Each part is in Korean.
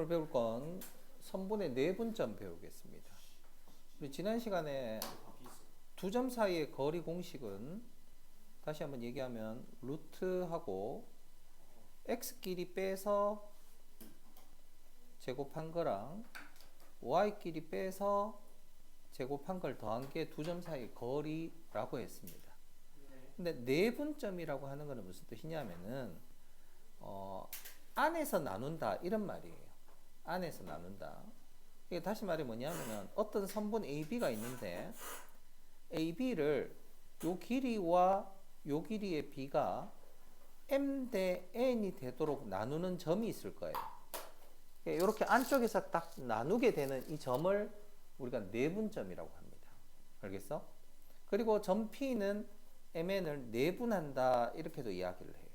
오늘 배울 건 선분의 내분점 배우겠습니다. 우리 지난 시간에 두 점 사이의 거리 공식은 다시 한번 얘기하면 루트하고 x끼리 빼서 제곱한 거랑 y끼리 빼서 제곱한 걸 더한 게 두 점 사이의 거리라고 했습니다. 근데 내분점이라고 하는 거는 무슨 뜻이냐면은 안에서 나눈다 이런 말이에요. 안에서 나눈다. 이게 다시 말이 뭐냐면은 어떤 선분 AB가 있는데 AB를 요 길이와 요 길이의 B가 M 대 N이 되도록 나누는 점이 있을 거예요. 이렇게 안쪽에서 딱 나누게 되는 이 점을 우리가 내분점이라고 합니다. 알겠어? 그리고 점 P는 MN을 내분한다 이렇게도 이야기를 해요.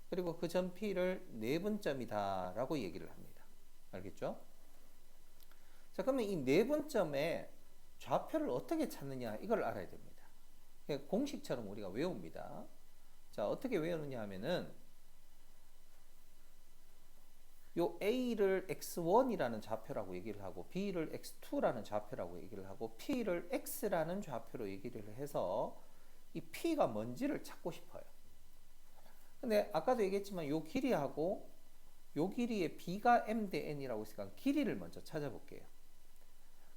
그리고 그 점 P를 내분점이다 라고 얘기를 합니다. 알겠죠? 자, 그러면 이 내분점의 좌표를 어떻게 찾느냐 이걸 알아야 됩니다. 공식처럼 우리가 외웁니다. 자, 어떻게 외우느냐 하면은 요 A를 x1이라는 좌표라고 얘기를 하고 B를 x2라는 좌표라고 얘기를 하고 P를 x라는 좌표로 얘기를 해서 이 P가 뭔지를 찾고 싶어요. 근데 아까도 얘기했지만 요 길이하고 요 길이의 B가 M 대 N이라고 했으니까 길이를 먼저 찾아볼게요.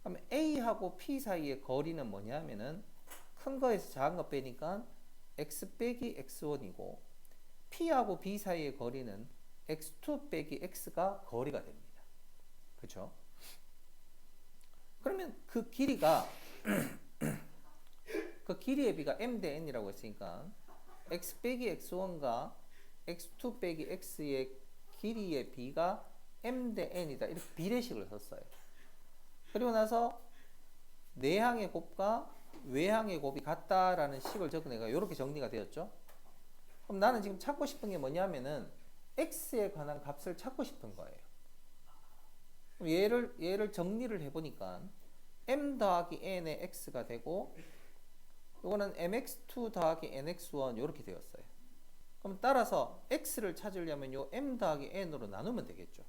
그럼 A하고 P 사이의 거리는 뭐냐면은 큰 거에서 작은 거 빼니까 X 빼기 X1이고 P하고 B 사이의 거리는 X2 빼기 X가 거리가 됩니다. 그렇죠? 그러면 그 길이가 그 길이의 B가 M 대 N이라고 했으니까 X 빼기 X1과 X2 빼기 X의 길이의 B가 M 대 N이다. 이렇게 비례식을 썼어요. 그리고 나서 내항의 곱과 외항의 곱이 같다라는 식을 적어내가 이렇게 정리가 되었죠. 그럼 나는 지금 찾고 싶은 게 뭐냐면은 x에 관한 값을 찾고 싶은 거예요. 그럼 얘를 정리를 해보니까 m 더하기 n의 x가 되고 이거는 mx2 더하기 nx1 이렇게 되었어요. 그럼 따라서 x를 찾으려면 요 m 더하기 n으로 나누면 되겠죠.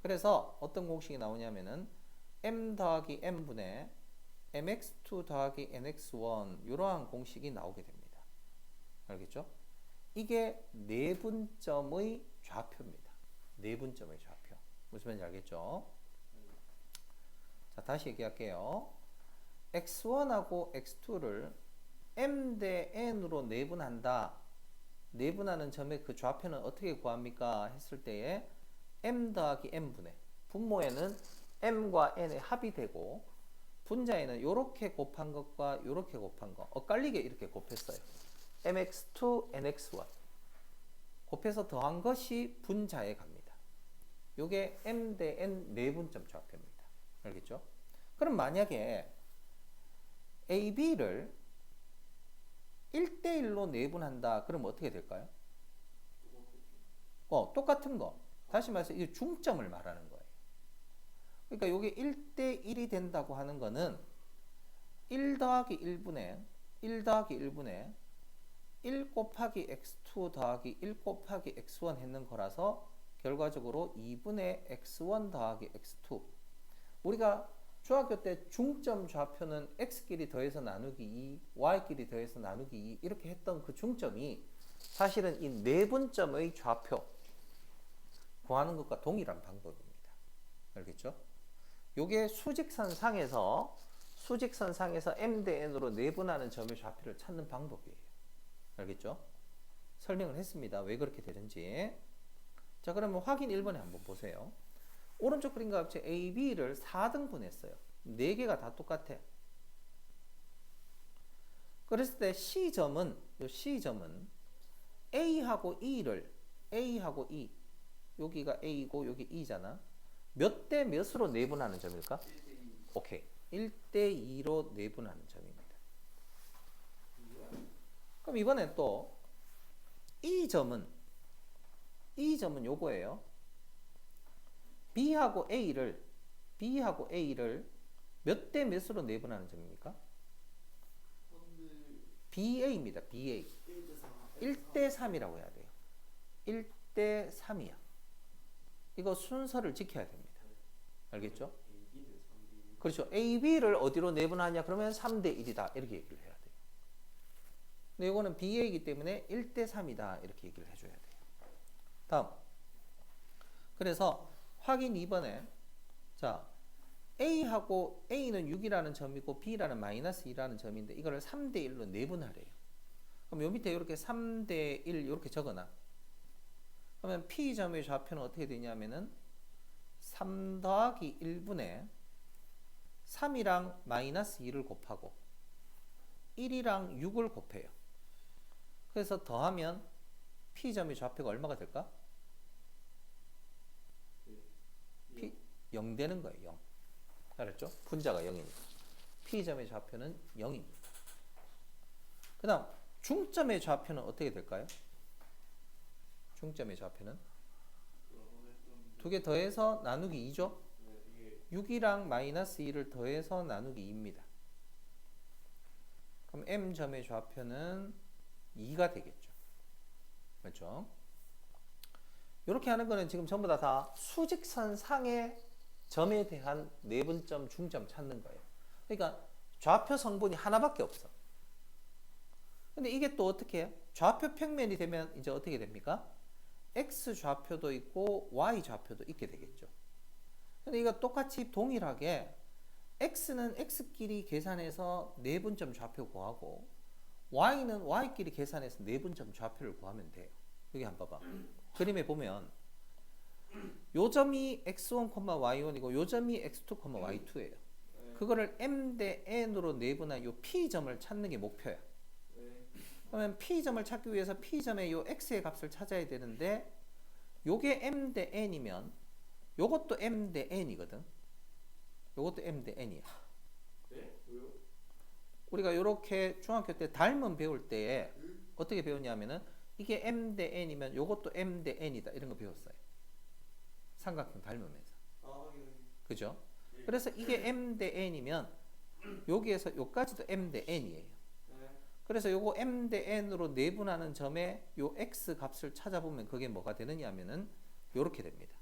그래서 어떤 공식이 나오냐면은 m 더하기 n분의 mx2 더하기 nx1 이러한 공식이 나오게 됩니다. 알겠죠? 이게 내분점의 좌표입니다. 내분점의 좌표. 무슨 말인지 알겠죠? 자, 다시 얘기할게요. x1하고 x2를 m 대 n으로 내분한다. 내분하는 점의 그 좌표는 어떻게 구합니까? 했을 때에 m 더하기 n분의 분모에는 m과 n의 합이 되고 분자에는 이렇게 곱한 것과 이렇게 곱한 거 엇갈리게 이렇게 곱했어요. mx2, nx1 곱해서 더한 것이 분자에 갑니다. 요게 m 대 n 내분점 좌표입니다. 알겠죠? 그럼 만약에 AB를 1대1로 내분한다. 그럼 어떻게 될까요? 똑같은 거. 다시 말해서 이 중점을 말하는 거예요. 그러니까 요게 1대1이 된다고 하는 거는 1 더하기 1분의 1 더하기 1분의 1 곱하기 x2 더하기 1 곱하기 x1 했는 거라서 결과적으로 2분의 x1 더하기 x2. 우리가 중학교 때 중점 좌표는 x끼리 더해서 나누기 2, y끼리 더해서 나누기 2 이렇게 했던 그 중점이 사실은 이 내분점의 좌표 구하는 것과 동일한 방법입니다. 알겠죠? 요게 수직선상에서 m 대 n으로 내분하는 점의 좌표를 찾는 방법이에요. 알겠죠? 설명을 했습니다. 왜 그렇게 되는지. 자, 그러면 확인 1번에 한번 보세요. 오른쪽 그림과 같이 AB를 4등분 했어요. 4개가 다 똑같아. 그랬을 때 C점은 A하고 A하고 E 여기가 A고 여기 E잖아. 몇 대 몇으로 내분하는 점일까? 오케이. 1대2로 내분하는 점입니다. 그럼 이번엔 또 이 점은 요거예요. B하고 A를 몇 대 몇으로 내분하는 점입니까? BA입니다. BA. 1대 3이라고 해야 돼요. 1대 3이야. 이거 순서를 지켜야 됩니다. 알겠죠? AB는 3B. 그렇죠. A, B를 어디로 내분하냐 그러면 3대 1이다 이렇게 얘기를 해야 돼요. 근데 이거는 B이기 때문에 1대 3이다 이렇게 얘기를 해줘야 돼요. 다음. 그래서 확인 2번에 자 A하고 A는 6이라는 점이고 B라는 마이너스 2라는 점인데 이거를 3대 1로 내분하래요. 그럼 요 밑에 이렇게 3대 1 이렇게 적어놔. 그러면 P점의 좌표는 어떻게 되냐면은 3 더하기 1분의 3이랑 마이너스 2를 곱하고 1이랑 6을 곱해요. 그래서 더하면 P점의 좌표가 얼마가 될까? P 0 되는 거예요. 0. 알았죠? 분자가 0이니까. P점의 좌표는 0입니다. 그 다음 중점의 좌표는 어떻게 될까요? 중점의 좌표는 두 개 더해서 나누기 2죠? 6이랑 마이너스 2를 더해서 나누기 2입니다. 그럼 M점의 좌표는 2가 되겠죠. 그렇죠? 이렇게 하는 거는 지금 전부 다 수직선 상의 점에 대한 내분점, 중점 찾는 거예요. 그러니까 좌표 성분이 하나밖에 없어. 근데 이게 또 어떻게 해요? 좌표 평면이 되면 이제 어떻게 됩니까? X 좌표도 있고 Y 좌표도 있게 되겠죠. 근데 이거 똑같이 동일하게 X는 X끼리 계산해서 내분점 좌표 구하고 Y는 Y끼리 계산해서 내분점 좌표를 구하면 돼요. 여기 한번 봐봐. 그림에 보면 요 점이 x1, y1이고 요 점이 x2, y2예요. 그거를 m 대 n으로 내분한 요 P점을 찾는 게 목표야. 그러면 P점을 찾기 위해서 P점의 요 x의 값을 찾아야 되는데 요게 m 대 n이면 요것도 m 대 n이거든. 요것도 m 대 n이야. 네? 왜요? 우리가 요렇게 중학교 때 닮은 배울 때에 어떻게 배웠냐면은 이게 m 대 n이면 요것도 m 대 n이다 이런 거 배웠어요. 삼각형 닮으면서. 그죠? 그래서 이게 m 대 n이면 여기에서 요까지도 m 대 n이에요. 그래서 요거 m 대 n으로 내분하는 점에 요 x 값을 찾아보면 그게 뭐가 되느냐 하면은 요렇게 됩니다.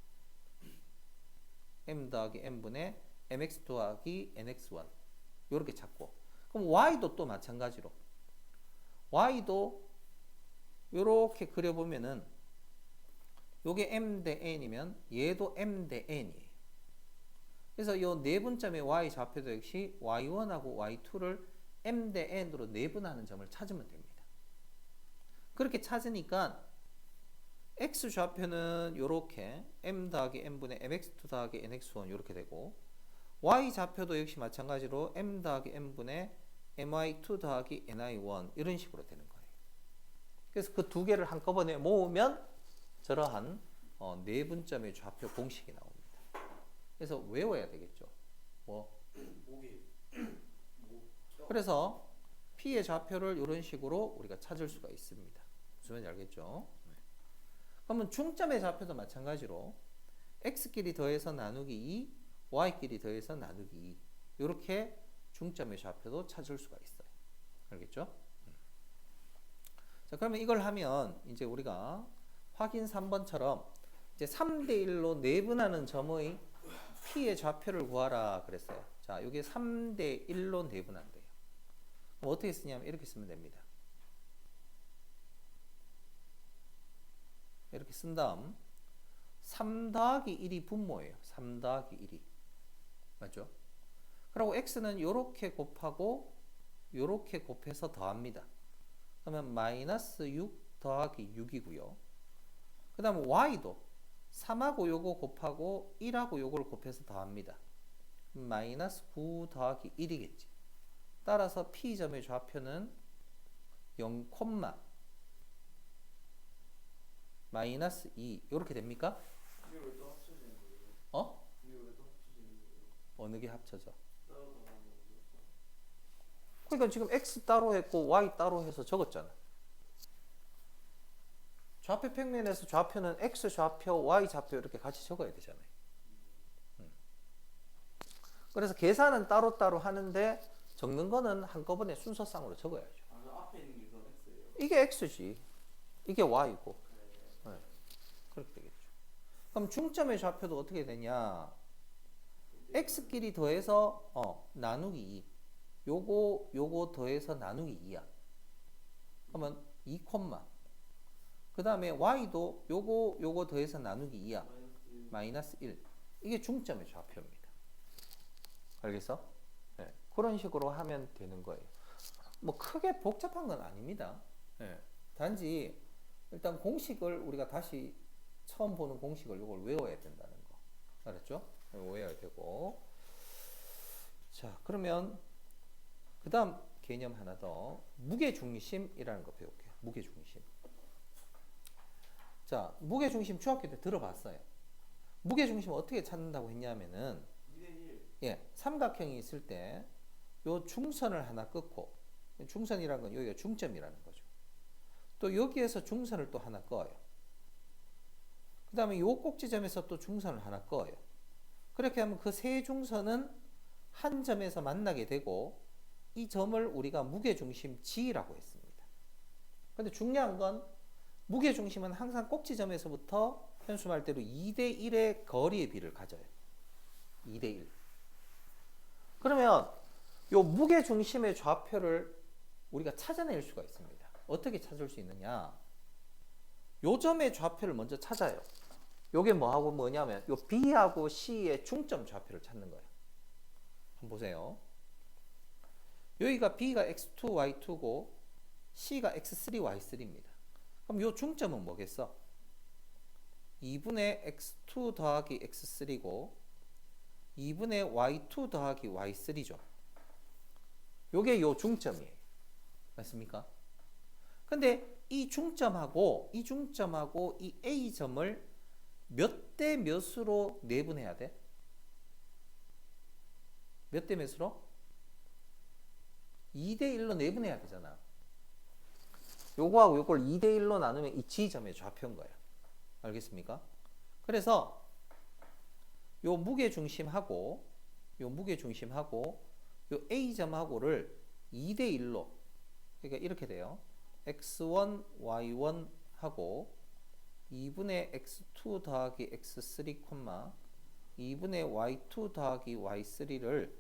m 더하기 n분의 mx 더하기 nx1 요렇게 찾고 그럼 y도 또 마찬가지로 y도 요렇게 그려보면은 요게 m 대 n이면 얘도 m 대 n이에요. 그래서 요 내분점의 y 좌표도 역시 y1하고 y2를 m 대 n으로 내분하는 점을 찾으면 됩니다. 그렇게 찾으니까 x 좌표는 요렇게 m 더하기 n분의 mx2 더하기 nx1 요렇게 되고 y 좌표도 역시 마찬가지로 m 더하기 n분의 my2 더하기 ni1 이런 식으로 되는 거예요. 그래서 그 두 개를 한꺼번에 모으면 저러한 내분점의 좌표 공식이 나옵니다. 그래서 외워야 되겠죠. 그래서 P의 좌표를 이런 식으로 우리가 찾을 수가 있습니다. 무슨 말인지 알겠죠? 그러면 중점의 좌표도 마찬가지로 X끼리 더해서 나누기 2, Y끼리 더해서 나누기 2 이렇게 중점의 좌표도 찾을 수가 있어요. 알겠죠? 자, 그러면 이걸 하면 이제 우리가 확인 3번처럼 이제 3대 1로 내분하는 점의 P의 좌표를 구하라 그랬어요. 자, 이게 3대 1로 내분한대요. 그럼 어떻게 쓰냐면 이렇게 쓰면 됩니다. 이렇게 쓴 다음 3 더하기 1이 분모예요. 3 더하기 1이. 맞죠? 그리고 x는 요렇게 곱하고 요렇게 곱해서 더합니다. 그러면 마이너스 6 더하기 6이고요. 그 다음 y도 3하고 요거 곱하고 1하고 요걸 곱해서 더합니다. 마이너스 9 더하기 1이겠지. 따라서 P점의 좌표는 0, 마이너스 2 이렇게 됩니까? 어느 게 합쳐져? 그러니까 지금 x 따로 했고 y 따로 해서 적었잖아. 좌표 평면에서 좌표는 x 좌표, y 좌표 이렇게 같이 적어야 되잖아요. 그래서 계산은 따로따로 하는데 적는 거는 한꺼번에 순서상으로 적어야죠. 앞에 있는 게 그럼 x예요? 이게 x지. 이게 y고. 네. 그렇게 되겠죠. 그럼 중점의 좌표도 어떻게 되냐? x끼리 더해서 나누기 2. 요거 더해서 나누기 2야. 그러면 2, 그 다음에 y도 요거 더해서 나누기 2야. 마이너스 1. 이게 중점의 좌표입니다. 알겠어? 네. 그런 식으로 하면 되는 거예요. 뭐 크게 복잡한 건 아닙니다. 네. 단지 일단 공식을 우리가 다시 처음 보는 공식을 이걸 외워야 된다는 거. 알았죠? 외워야 되고. 자, 그러면 그 다음 개념 하나 더. 무게중심이라는 거 배울게요. 무게중심. 자, 무게중심 중학교 때 들어봤어요. 무게중심 어떻게 찾는다고 했냐면은, 2대1. 예, 삼각형이 있을 때 요 중선을 하나 끊고, 중선이란 건 여기가 중점이라는 거죠. 또 여기에서 중선을 또 하나 꺼요. 그 다음에 요 꼭지점에서 또 중선을 하나 꺼요. 그렇게 하면 그 세 중선은 한 점에서 만나게 되고, 이 점을 우리가 무게중심 G라고 했습니다. 근데 중요한 건 무게중심은 항상 꼭지점에서부터 현수 말대로 2대1의 거리의 비를 가져요. 2대1. 그러면 요 무게중심의 좌표를 우리가 찾아낼 수가 있습니다. 어떻게 찾을 수 있느냐? 요 점의 좌표를 먼저 찾아요. 요게 뭐하고 뭐냐면 요 B하고 C의 중점 좌표를 찾는 거예요. 한번 보세요. 여기가 B가 x2, y2고 C가 x3, y3입니다. 그럼 요 중점은 뭐겠어? 2분의 x2 더하기 x3고 2분의 y2 더하기 y3죠. 요게 요 중점이에요. 맞습니까? 근데 이 중점하고 이 A점을 몇 대 몇으로 내분해야 돼? 몇 대 몇으로? 2대 1로 내분해야 되잖아. 요거하고 요걸 2대 1로 나누면 이 G점의 좌표인 거야. 알겠습니까? 그래서 요 무게중심하고 요 A점하고를 2대 1로, 그러니까 이렇게 돼요. x1, y1 하고 2분의 x2 더하기 x3, 2분의 y2 더하기 y3를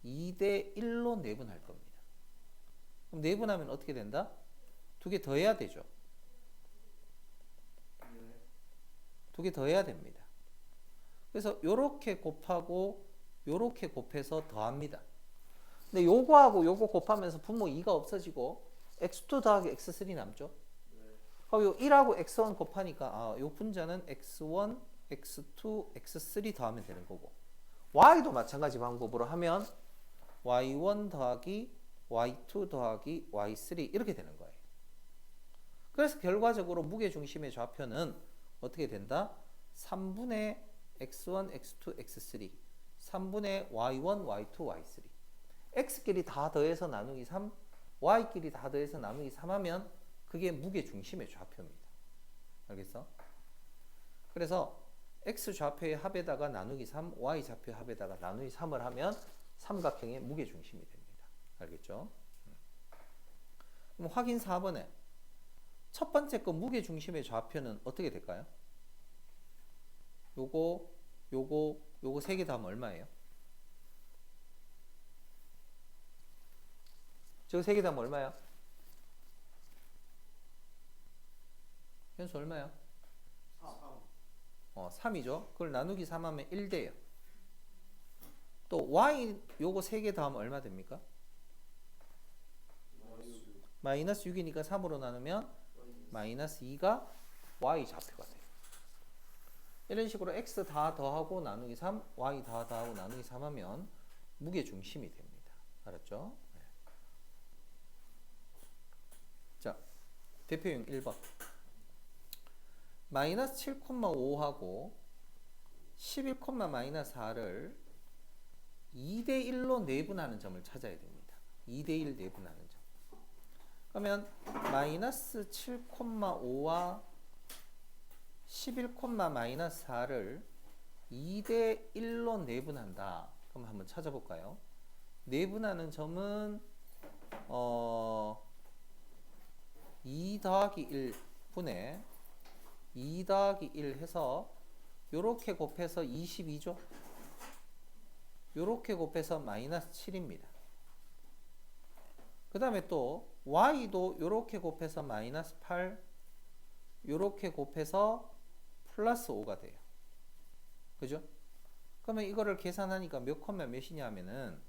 2대 1로 내분할 겁니다. 그럼 내분하면 어떻게 된다? 두 개 더해야 되죠. 두 개 더해야 됩니다. 그래서 요렇게 곱하고 요렇게 곱해서 더합니다. 근데 요거하고 요거 곱하면서 분모 2가 없어지고 x2 더하기 x3 남죠? 그럼 요 1하고 x1 곱하니까 요 분자는 x1, x2, x3 더하면 되는 거고, y도 마찬가지 방법으로 하면 y1 더하기 y2 더하기 y3 이렇게 되는 거예요. 그래서 결과적으로 무게중심의 좌표는 어떻게 된다? 3분의 x1, x2, x3 3분의 y1, y2, y3 x끼리 다 더해서 나누기 3, y끼리 다 더해서 나누기 3 하면 그게 무게중심의 좌표입니다. 알겠어? 그래서 x 좌표의 합에다가 나누기 3, y 좌표의 합에다가 나누기 3을 하면 삼각형의 무게중심이 됩니다. 알겠죠? 그럼 확인 4번에 첫 번째 거 무게중심의 좌표는 어떻게 될까요? 요거 세 개 다 하면 얼마예요? 저거 세 개 다 하면 얼마야? 현수 얼마야? 3이죠. 그걸 나누기 3 하면 1돼요. 또 y 요거 세 개 다 하면 얼마 됩니까? 마이너스 6이니까 3으로 나누면 마이너스 2가 y 좌표가 돼요. 이런 식으로 x 다 더하고 나누기 3, y 다 더하고 나누기 3 하면 무게중심이 됩니다. 알았죠? 네. 자, 대표용 1번. 마이너스 7,5하고 11, 마이너스 4를 2대 1로 내분하는 점을 찾아야 됩니다. 2대 1 내분하는 점. 그러면 마이너스 7,5와 11, 마이너스 4를 2대 1로 내분한다. 그럼 한번 찾아볼까요? 내분하는 점은 2 더하기 1분의 2 더하기 1 해서 요렇게 곱해서 22죠. 요렇게 곱해서 마이너스 7입니다. 그 다음에 또 y도 요렇게 곱해서 마이너스 8, 요렇게 곱해서 플러스 5가 돼요. 그죠? 그러면 이거를 계산하니까 몇 콤마 몇이냐 하면은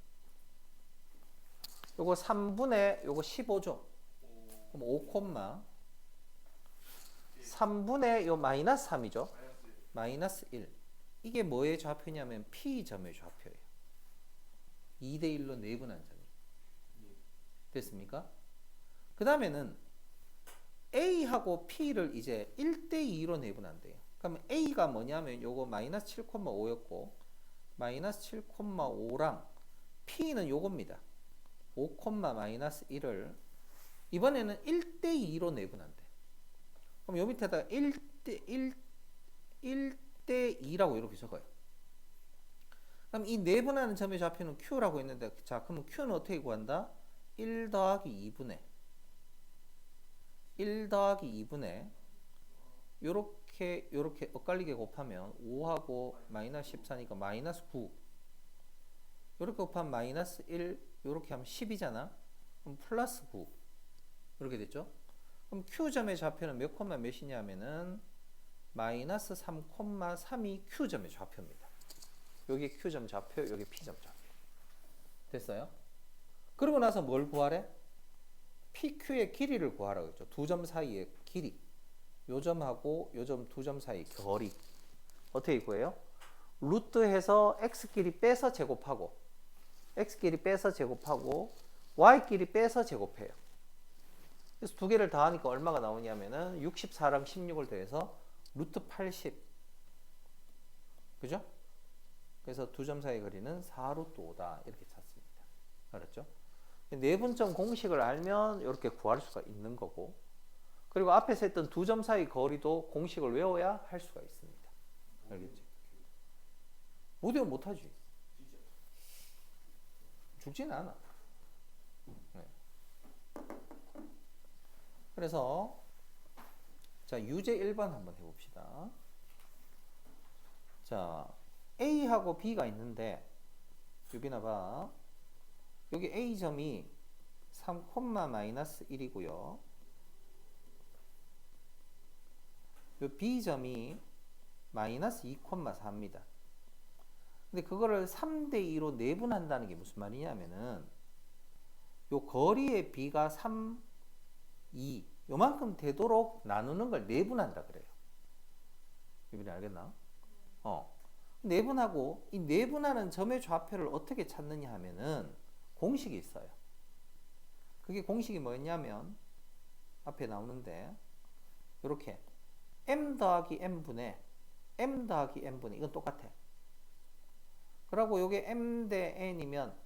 요거 3분의 요거 15죠. 그럼 5 콤마 3분의 요 마이너스 3이죠. 마이너스 1. 이게 뭐의 좌표냐면 P점의 좌표예요. 2대1로 내분한 점이. 됐습니까? 그 다음에는 A하고 P를 이제 1대2로 내분한대요. 그럼 A가 뭐냐면 요거 마이너스 7,5였고 마이너스 7,5랑 P는 요겁니다. 5, 마이너스 1을 이번에는 1대2로 내분한대. 그럼 요 밑에다가 1대2라고 이렇게 적어요. 그럼 이 내분하는 점의 좌표는 Q라고 했는데, 자, 그러면 Q는 어떻게 구한다? 1 더하기 2분의 1 더하기 2분의 요렇게 엇갈리게 곱하면 5하고 마이너스 14니까 마이너스 9 요렇게 곱하면 마이너스 1 요렇게 하면 10이잖아. 그럼 플러스 9 이렇게 됐죠? 그럼 Q점의 좌표는 몇 콤마 몇이냐 하면은 마이너스 3,3이 Q점의 좌표입니다. 여기 Q점 좌표, 여기 P점 좌표. 됐어요? 그러고 나서 뭘 구하래? PQ의 길이를 구하라고 했죠. 두 점 사이의 길이. 요 점하고 요 점 두 점 사이 거리. 어떻게 구해요? 루트해서 x끼리 빼서 제곱하고 x끼리 빼서 제곱하고 y끼리 빼서 제곱해요. 그래서 두 개를 다 하니까 얼마가 나오냐면은 64랑 16을 더해서 루트 80. 그죠? 그래서 두 점 사이 거리는 4루트 5다. 이렇게 찾습니다. 알았죠? 내분점 공식을 알면 이렇게 구할 수가 있는 거고, 그리고 앞에서 했던 두 점 사이 거리도 공식을 외워야 할 수가 있습니다. 알겠지? 못 외우면 못하지. 죽지는 않아. 네. 그래서 자, 유제 1번 한번 해봅시다. 자, A하고 B가 있는데 유빈아 봐. 여기 A점이 3, 마이너스 1이고요. 요 B점이 마이너스 2, 4입니다. 근데 그거를 3대2로 내분한다는 게 무슨 말이냐면은 요 거리의 B가 3, 2 요만큼 되도록 나누는 걸 내분한다 그래요. 유빈이 알겠나? 내분하고 이 내분하는 점의 좌표를 어떻게 찾느냐 하면은 공식이 있어요. 그게 공식이 뭐였냐면 앞에 나오는데 이렇게 m 더하기 n분의 m 더하기 n분의 이건 똑같아. 그리고 요게 m 대 n이면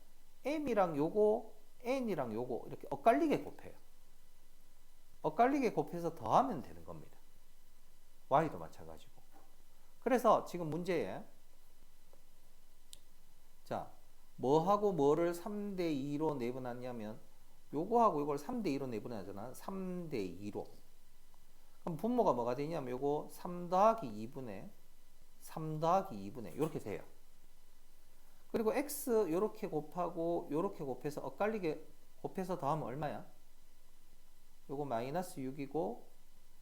m이랑 요거 n이랑 요거 이렇게 엇갈리게 곱해요. 엇갈리게 곱해서 더하면 되는 겁니다. y도 마찬가지고. 그래서 지금 문제에 자, 뭐하고 뭐를 3대2로 내분하냐면 요거하고 요걸 3대2로 내분하잖아. 3대2로. 그럼 분모가 뭐가 되냐면 요거 3 더하기 2분의 3 더하기 2분의 이렇게 돼요. 그리고 x 요렇게 곱하고 요렇게 곱해서 엇갈리게 곱해서 더하면 얼마야? 요거 마이너스 6이고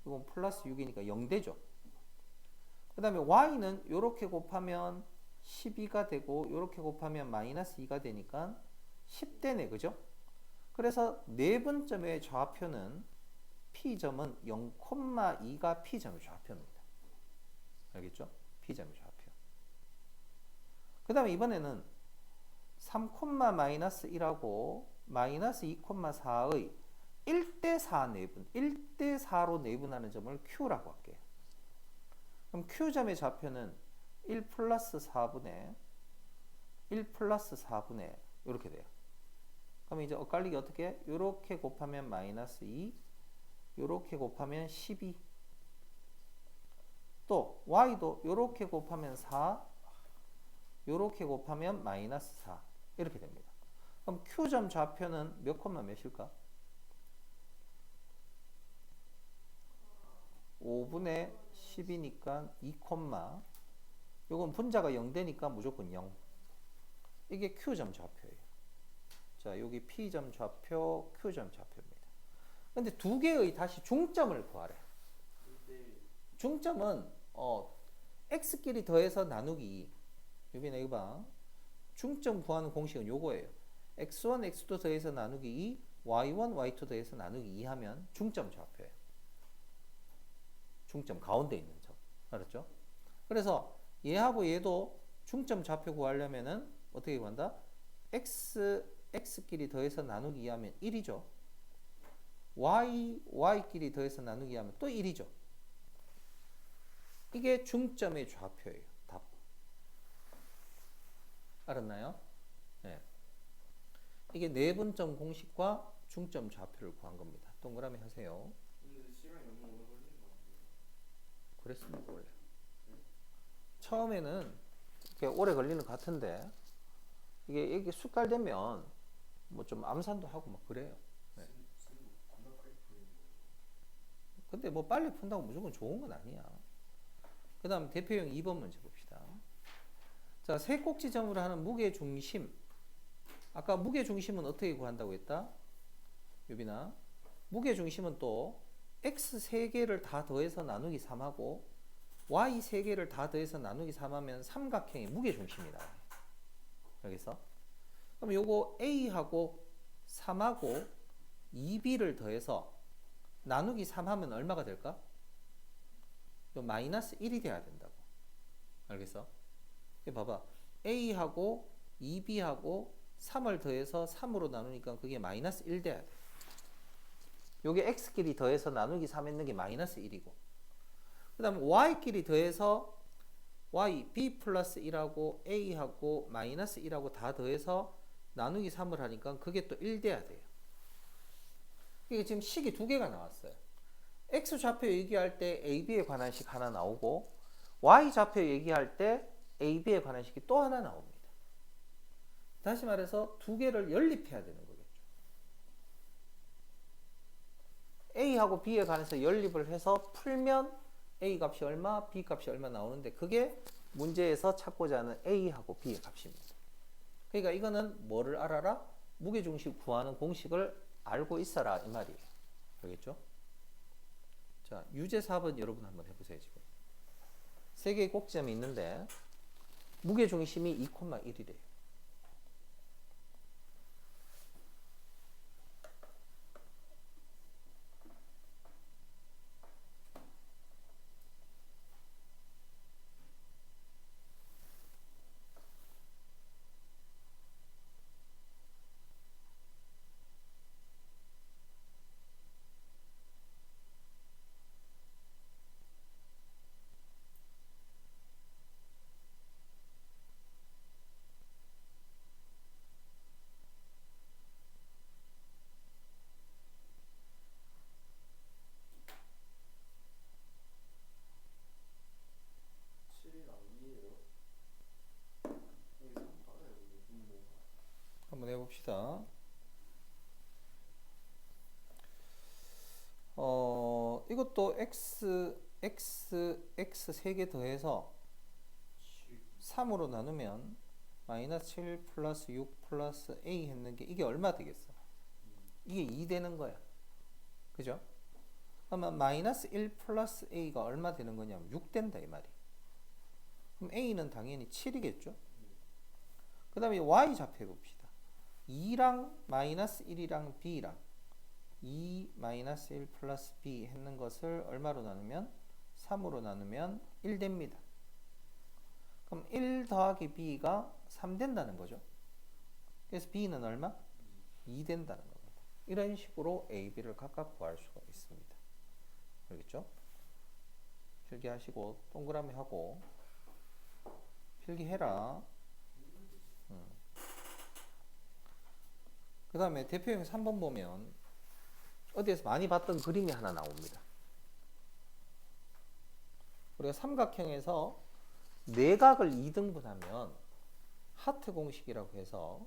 요건 플러스 6이니까 0 되죠. 그 다음에 y는 요렇게 곱하면 12가 되고 요렇게 곱하면 마이너스 2가 되니까 10되네. 그죠? 그래서 내분점의 좌표는 P점은 0,2가 P점의 좌표입니다. 알겠죠? P점의 좌표. 그 다음에 이번에는 3, 마이너스 1하고 마이너스 2,4의 1대4 내분, 1대4로 내분하는 점을 Q라고 할게요. 그럼 Q점의 좌표는 1 플러스 4분의 1 플러스 4분의 이렇게 돼요. 그럼 이제 엇갈리기 어떻게 해? 요렇게 곱하면 마이너스 2 요렇게 곱하면 12 또 y도 요렇게 곱하면 4 요렇게 곱하면 마이너스 4 이렇게 됩니다. 그럼 Q점 좌표는 몇 콤마 몇일까? 5분의 10이니까 2 콤마 요건 분자가 0되니까 무조건 0. 이게 Q점 좌표예요. 자, 여기 P점 좌표, Q점 좌표입니다. 근데 두 개의 다시 중점을 구하래. 중점은 x끼리 더해서 나누기 2. 유빈아 이거 봐. 중점 구하는 공식은 요거예요. x1, x2 더해서 나누기 2, y1, y2 더해서 나누기 2 하면 중점 좌표예요. 중점 가운데 있는 점. 알았죠? 그래서 얘하고 얘도 중점 좌표 구하려면은 어떻게 구한다? x끼리 더해서 나누기 2 하면 1이죠. y끼리 더해서 나누기 하면 또 1이죠. 이게 중점의 좌표예요. 답. 알았나요? 네. 이게 내분점 공식과 중점 좌표를 구한 겁니다. 동그라미 하세요. 근데 시간이 너무 오래 걸리는 거 같아요. 그랬습니다, 원래. 처음에는 이렇게 오래 걸리는 것 같은데 이게 숙달되면 뭐 좀 암산도 하고 막 그래요. 네. 근데 뭐 빨리 푼다고 무조건 좋은 건 아니야. 그 다음 대표형 2번 문제 봅시다. 자, 세 꼭지점으로 하는 무게중심. 아까 무게중심은 어떻게 구한다고 했다? 유빈아. 무게중심은 또 x 3개를 다 더해서 나누기 3하고 y 3개를 다 더해서 나누기 3하면 삼각형의 무게중심이다. 여기서. 그럼 요거 a하고 3하고 2b를 더해서 나누기 3하면 얼마가 될까? 요 마이너스 1이 돼야 된다고. 알겠어? 봐봐. a하고 2b하고 3을 더해서 3으로 나누니까 그게 마이너스 1 돼야 돼. 요게 x끼리 더해서 나누기 3 했는 게 마이너스 1이고. 그 다음 y끼리 더해서 y, b 플러스 1하고 a하고 마이너스 1하고 다 더해서 나누기 3을 하니까 그게 또 1 돼야 돼요. 이게 지금 식이 두 개가 나왔어요. x 좌표 얘기할 때 ab에 관한 식 하나 나오고 y 좌표 얘기할 때 ab에 관한 식이 또 하나 나옵니다. 다시 말해서 두 개를 연립해야 되는 거겠죠. a하고 b에 관해서 연립을 해서 풀면 a 값이 얼마, b 값이 얼마 나오는데 그게 문제에서 찾고자 하는 a하고 b의 값입니다. 그러니까 이거는 뭐를 알아라? 무게중심 구하는 공식을 알고 있어라 이 말이에요. 알겠죠? 자, 유제 4번 여러분 한번 해보세요. 지금 세 개의 꼭지점이 있는데 무게중심이 2,1이래요. 한번 해봅시다. 이것도 x 3개 더해서 3으로 나누면 마이너스 7 플러스 6 플러스 a 했는 게 이게 얼마 되겠어? 이게 2 되는 거야. 그죠? 그러면 마이너스 1 플러스 a가 얼마 되는 거냐면 6 된다 이 말이. 그럼 a는 당연히 7이겠죠? 그 다음에 y 좌표 해봅시다. 2랑 마이너스 1이랑 b랑 2 마이너스 1 플러스 b 했는 것을 얼마로 나누면 3으로 나누면 1 됩니다. 그럼 1 더하기 b가 3 된다는 거죠. 그래서 b는 얼마? 2 된다는 겁니다. 이런 식으로 a, b를 각각 구할 수가 있습니다. 알겠죠? 필기하시고 동그라미 하고 필기해라. 그 다음에 대표형 3번 보면 어디에서 많이 봤던 그림이 하나 나옵니다. 우리가 삼각형에서 내각을 2등분하면 하트 공식이라고 해서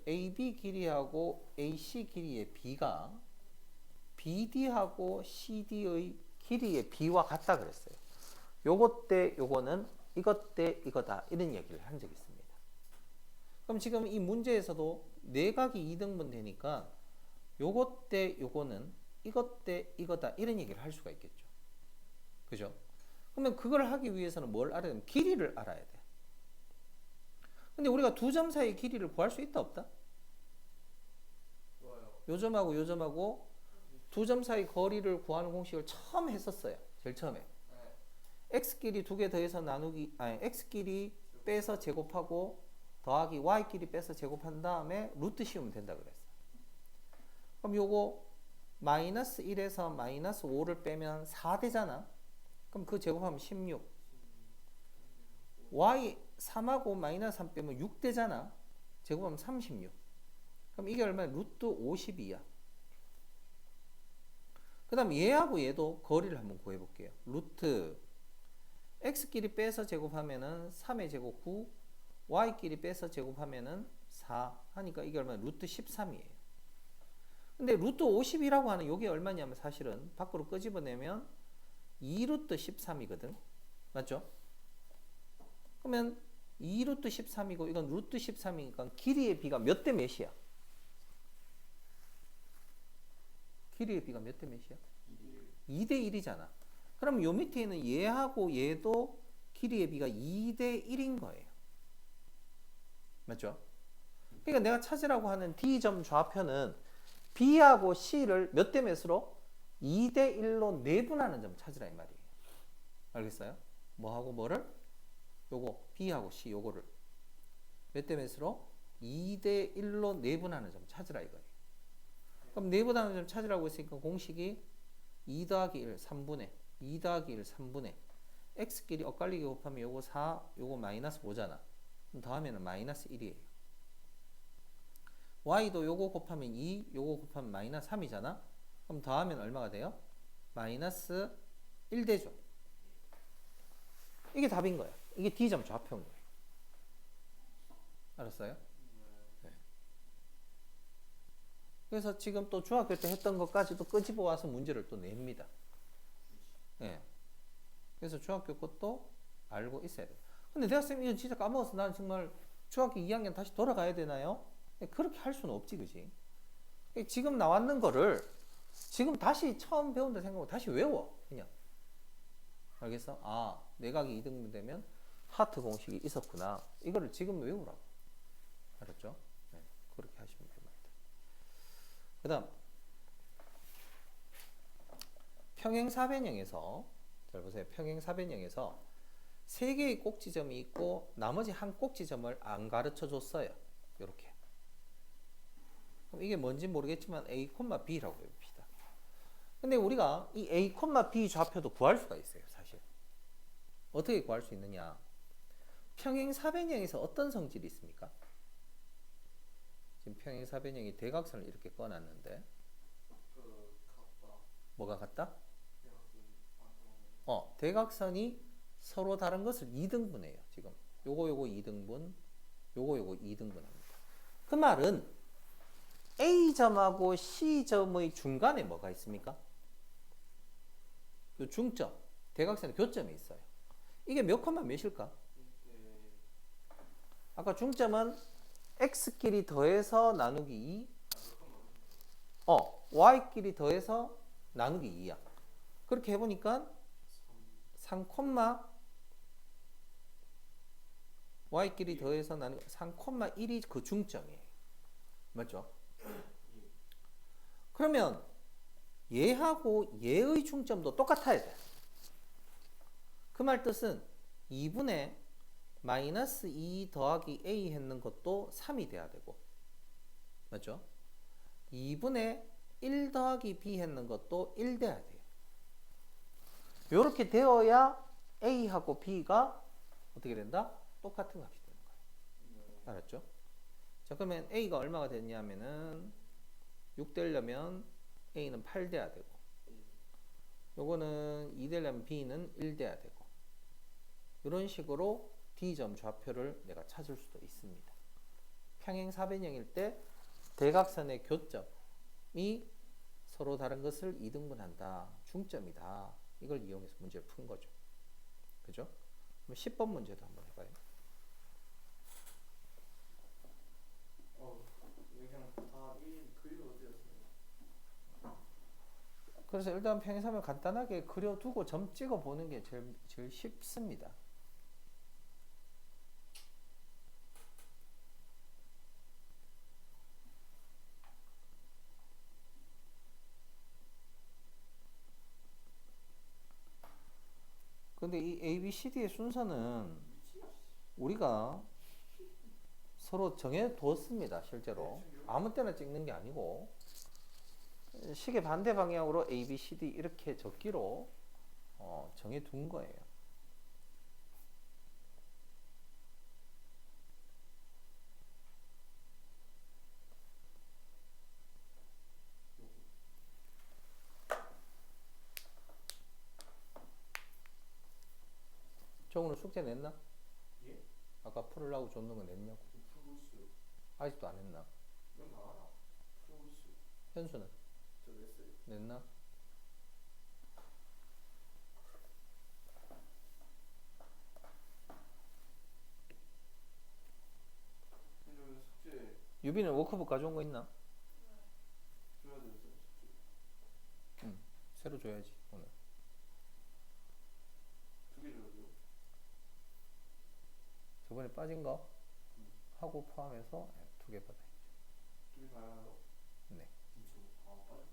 AB 길이하고 AC 길이의 B가 BD하고 CD의 길이의 B와 같다 그랬어요. 요거 때 요거는 이것 대 이거다 이런 얘기를 한 적이 있습니다. 그럼 지금 이 문제에서도 내각이 2등분 되니까 요것 대 요거는 이것 대 이거다 이런 얘기를 할 수가 있겠죠. 그죠? 그러면 그걸 하기 위해서는 뭘 알아야 되면 길이를 알아야 돼. 근데 우리가 두 점 사이의 길이를 구할 수 있다 없다? 좋아요. 요 점하고 요 점하고 두 점 사이 거리를 구하는 공식을 처음 했었어요. 제일 처음에. 네. x끼리 두 개 더해서 나누기 x끼리 빼서 제곱하고 더하기 y끼리 빼서 제곱한 다음에 루트 씌우면 된다 그랬어. 그럼 요거 마이너스 1에서 마이너스 5를 빼면 4 되잖아. 그럼 그 제곱하면 16. y 3하고 마이너스 3 빼면 6 되잖아. 제곱하면 36. 그럼 이게 얼마야? 루트 52야. 그 다음 얘하고 얘도 거리를 한번 구해볼게요. 루트 x끼리 빼서 제곱하면은 3의 제곱 9, y끼리 빼서 제곱하면은 4 하니까 이게 얼마야? 루트 13이에요. 근데 루트 50이라고 하는 요게 얼마냐면 사실은 밖으로 끄집어내면 2루트 13이거든. 맞죠? 그러면 2루트 13이고 이건 루트 13이니까 길이의 비가 몇 대 몇이야? 길이의 비가 몇 대 몇이야? 2대 1이잖아. 그럼 요 밑에 있는 얘하고 얘도 길이의 비가 2대 1인 거예요. 맞죠? 그러니까 내가 찾으라고 하는 D점 좌표는 B하고 C를 몇 대 몇으로? 2대 1로 내분하는 점 찾으라 이 말이에요. 알겠어요? 뭐하고 뭐를? 요거 B하고 C 요거를 몇 대 몇으로? 2대 1로 내분하는 점 찾으라 이거예요. 그럼 내분하는 점 찾으라고 했으니까 공식이 2 더하기 1 3분의 2 더하기 1 3분의 x끼리 엇갈리게 곱하면 요거 4 요거 마이너스 5잖아. 그럼 더하면 마이너스 1이에요. y도 요거 곱하면 2 요거 곱하면 마이너스 3이잖아. 그럼 더하면 얼마가 돼요? 마이너스 1 되죠. 이게 답인 거야. 이게 D점 좌표인 거예요. 알았어요? 네. 그래서 지금 또 중학교 때 했던 것까지도 끄집어 와서 문제를 또 냅니다. 네. 그래서 중학교 것도 알고 있어야 돼요. 근데 대학생 이거 진짜 까먹어서 난 정말 중학교 2학년 다시 돌아가야 되나요? 그렇게 할 수는 없지, 그지? 지금 나왔는 거를 지금 다시 처음 배운다 생각하고 다시 외워, 그냥. 알겠어? 아, 내각이 2등분 되면 하트 공식이 있었구나. 이거를 지금 외우라고. 알았죠? 네, 그렇게 하시면 됩니다. 그 다음 평행사변형에서 잘 보세요. 평행사변형에서 3개의 꼭지점이 있고 나머지 한 꼭지점을 안 가르쳐 줬어요. 이렇게. 그럼 이게 뭔지 모르겠지만 A, B라고 해봅시다. 근데 우리가 이 A, B 좌표도 구할 수가 있어요. 사실. 어떻게 구할 수 있느냐. 평행사변형에서 어떤 성질이 있습니까? 지금 평행사변형이 대각선을 이렇게 꺼놨는데 같다. 뭐가 같다? 대각선 대각선이 서로 다른 것을 2등분해요. 지금 요거 2등분, 요거 2등분합니다. 그 말은 A점하고 C점의 중간에 뭐가 있습니까? 요 중점, 대각선의 교점이 있어요. 이게 몇 콤마 몇일까? 아까 중점은 x끼리 더해서 나누기 2, y끼리 더해서 나누기 2야. 그렇게 해보니까 3, y끼리 더해서 나누기 3,1이 그 중점이에요. 맞죠? 그러면 얘하고 얘의 중점도 똑같아야 돼. 그 말 뜻은 2분의 마이너스 2 더하기 a 했는 것도 3이 돼야 되고, 맞죠? 2분의 1 더하기 b 했는 것도 1 돼야 돼요. 이렇게 되어야 a하고 b가 어떻게 된다? 똑같은 값이 되는 거예요. 알았죠? 자, 그러면 a가 얼마가 됐냐면은 6 되려면 a는 8 돼야 되고, 요거는 2 되려면 b는 1 돼야 되고, 이런 식으로 D점 좌표를 내가 찾을 수도 있습니다. 평행사변형일 때 대각선의 교점이 서로 다른 것을 2등분한다. 중점이다. 이걸 이용해서 문제를 푼 거죠. 그죠? 그럼 10번 문제도 한번 해봐요. 그냥 다 1, 그리고 어디였어요? 그래서 일단 평행사면 간단하게 그려두고 점 찍어 보는 게 제일 쉽습니다. 근데 이 A, B, C, D의 순서는 우리가 서로 정해두었습니다. 실제로 아무 때나 찍는 게 아니고 시계 반대 방향으로 A, B, C, D 이렇게 적기로 정해둔 거예요. 정우는 숙제 냈나? 예? 아까 풀으려고 줬는 거 냈냐고? 풀고 있어요. 아직도 안 했나? 넌 나와라. 풀고 있어요. 현수는 저 냈어요. 냈나? 근데 숙제 유빈은 워크북 가져온 거 있나? 줘야 돼서 숙제. 응. 새로 줘야지 오늘. 2개 줘야 돼요. 저번에 빠진 거 하고 포함해서 2개 받아야죠. 2개 다 해요. 네. 진짜 빠졌구나.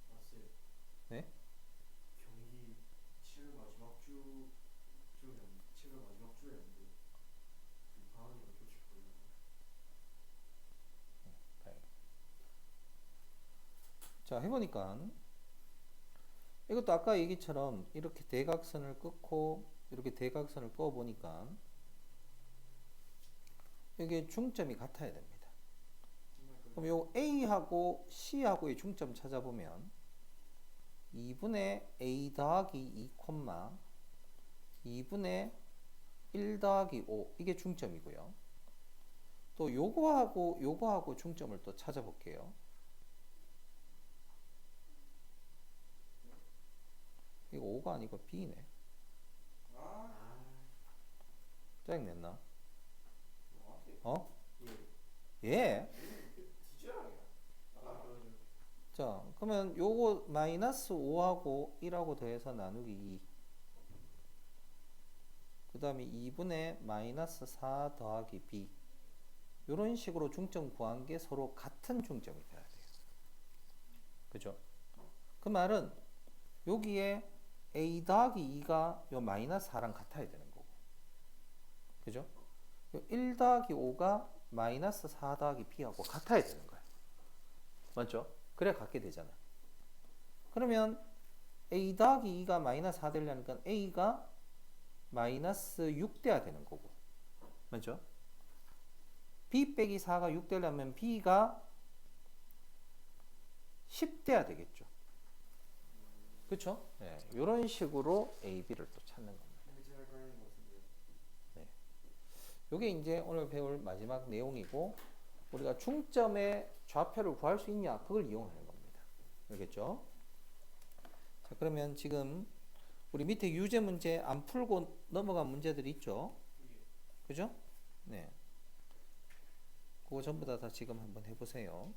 맞어요. 네? 경기 7월 마지막 주면 7월 마지막 주였는데 방학이가 교체 걸려요. 다행이다. 자, 해보니까 이것도 아까 얘기처럼 이렇게 대각선을 끊고 이렇게 대각선을 그어 보니까 이게 중점이 같아야 됩니다. 그럼 요 A하고 C하고의 중점 찾아보면 2분의 A 더하기 2, 2분의 1 더하기 5 이게 중점이고요. 또 요거하고 중점을 또 찾아볼게요. 이거 5가 아니고 B네. 짜증냈나? 어? 예? 자, 그러면 요거 마이너스 5하고 1하고 더해서 나누기 2. 그 다음에 2분의 마이너스 4 더하기 B. 요런 식으로 중점 구한 게 서로 같은 중점이 돼야 돼요. 그죠? 그 말은 여기에 A 더하기 2가 요 마이너스 4랑 같아야 되는 거고. 그죠? 요 1 더하기 5가 마이너스 4 더하기 B하고 같아야 되는 거예요. 맞죠? 그래 같게 되잖아. 그러면 A 더하기 2가 마이너스 4 되려니까 A가 마이너스 6 돼야 되는 거고. 맞죠? B 빼기 4가 6 되려면 B가 10 돼야 되겠죠. 그쵸? 네, 이런 식으로 A, B를 또 찾는 겁니다. 네. 요게 이제 오늘 배울 마지막 내용이고, 우리가 중점의 좌표를 구할 수 있냐, 그걸 이용하는 겁니다. 알겠죠? 자, 그러면 지금 우리 밑에 유제 문제 안 풀고 넘어간 문제들이 있죠? 그죠? 네. 그거 전부 다 지금 한번 해보세요.